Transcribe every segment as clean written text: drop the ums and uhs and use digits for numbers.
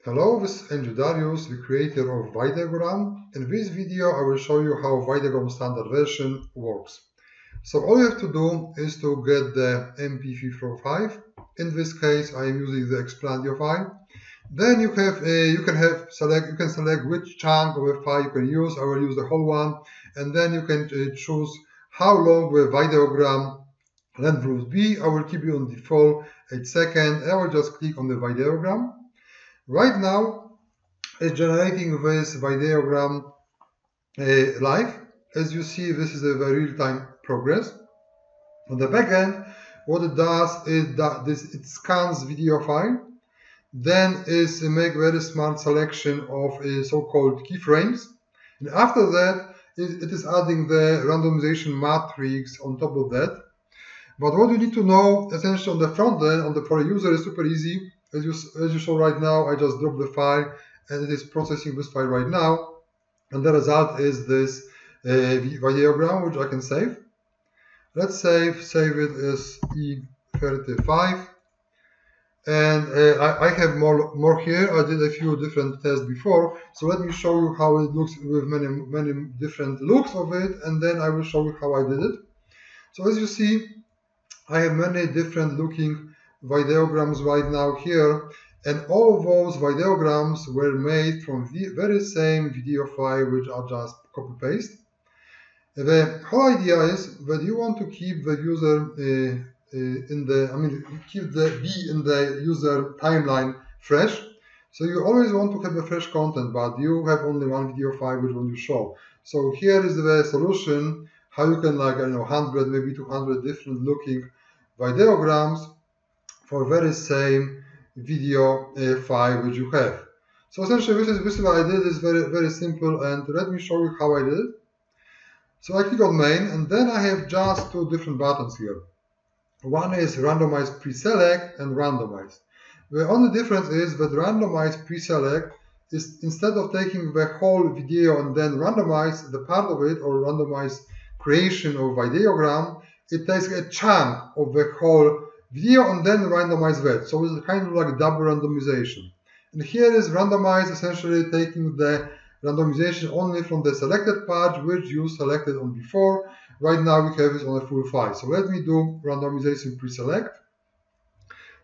Hello, this is Andrew Darius, the creator of VydeoGram. In this video, I will show you how VydeoGram standard version works. So all you have to do is to get the MP4 file. In this case, I am using the Explandio file. Then you can select which chunk of a file you can use. I will use the whole one, and then you can choose how long the VydeoGram length will be. I will keep it on default 8 seconds. I will just click on the VydeoGram. Right now, it's generating this VydeoGram live. As you see, this is a real-time progress. On the back end, what it does is that it scans video file, then is make very smart selection of so-called keyframes, and after that, it is adding the randomization matrix on top of that. But what you need to know, essentially, on the front end, for a user, is super easy. As you saw right now, I just dropped the file and it is processing this file right now, and the result is this VydeoGram, which I can save. Let's save it as E35, and I have more here. I did a few different tests before, so let me show you how it looks with many different looks of it, and then I will show you how I did it. So as you see, I have many different looking VydeoGrams right now here, and all of those VydeoGrams were made from the very same video file, which I just copy paste. The whole idea is that you want to keep the user keep the user timeline fresh. So you always want to have the fresh content, but you have only one video file which one you show. So here is the solution how you can 100, maybe 200 different looking VydeoGrams for very same video file which you have. So essentially this is what I did. Is very simple, and let me show you how I did it. So I click on main, and then I have just two different buttons here. One is randomize pre-select and randomize. The only difference is that randomize pre-select is, instead of taking the whole video and then randomize the part of it, or randomize creation of VydeoGram, it takes a chunk of the whole video and then randomize that. So it's kind of like double randomization. And here is randomize, essentially taking the randomization only from the selected part which you selected on before. Right now we have it on a full file. So let me do randomization pre-select.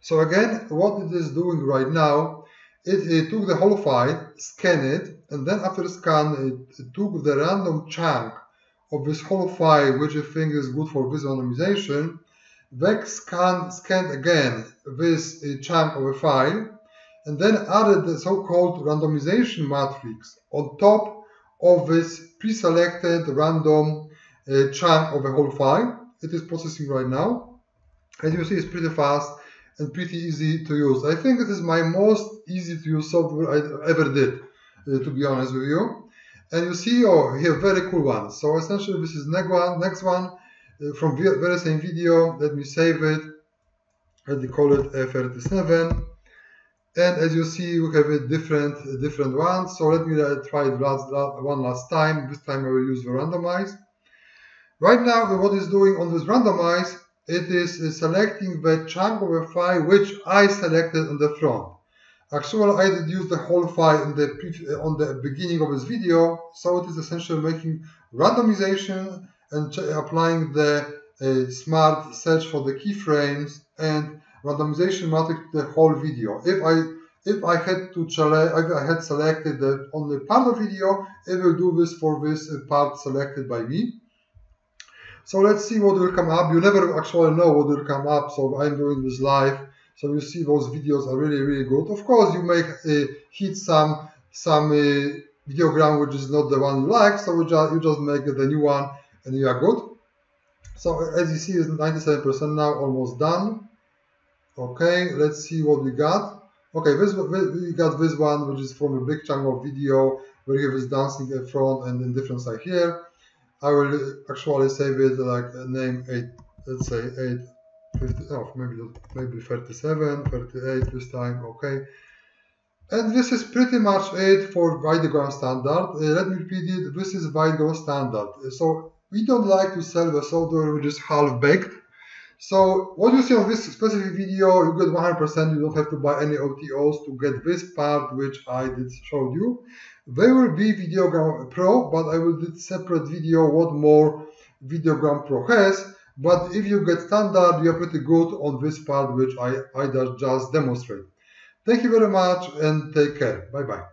So again, what it is doing right now, it took the whole file, scanned it, and then after scan, it took the random chunk of this whole file which I think is good for this randomization. Then scanned again this chunk of a file, and then added the so-called randomization matrix on top of this pre-selected random chunk of a whole file. It is processing right now. As you see, it's pretty fast and pretty easy to use. I think it is my most easy to use software I ever did, to be honest with you. And you see, here, very cool one. So essentially, this is next one from very same video. Let me save it. Let me call it F37. And as you see, we have a different one. So let me try it one last time. This time I will use the randomize. Right now, what it's doing on this randomize, it is selecting the chunk of a file which I selected on the front. Actually, I did use the whole file on the beginning of this video, so it is essentially making randomization and applying the smart search for the keyframes and randomization matrix to the whole video. If I had selected the only part of video, it will do this for this part selected by me. So let's see what will come up. You never actually know what will come up, so I'm doing this live. So you see those videos are really good. Of course, you may hit some VydeoGram which is not the one you like, so you just make the new one and you are good. So as you see, it's 97% now, almost done. Okay, let's see what we got. Okay, we got this one, which is from a big chunk of video where you have this dancing in front and in different side here. I will actually save it like name 8, let's say 850, oh, maybe 37, 38 this time. Okay, and this is pretty much it for VydeoGram standard. Let me repeat it. This is VydeoGram standard. So we don't like to sell the software which is half baked. So what you see on this specific video, you get 100%. You don't have to buy any OTOs to get this part, which I did showed you. There will be VydeoGram Pro, but I will do separate video what more VydeoGram Pro has. But if you get standard, you are pretty good on this part, which I just demonstrate. Thank you very much and take care. Bye bye.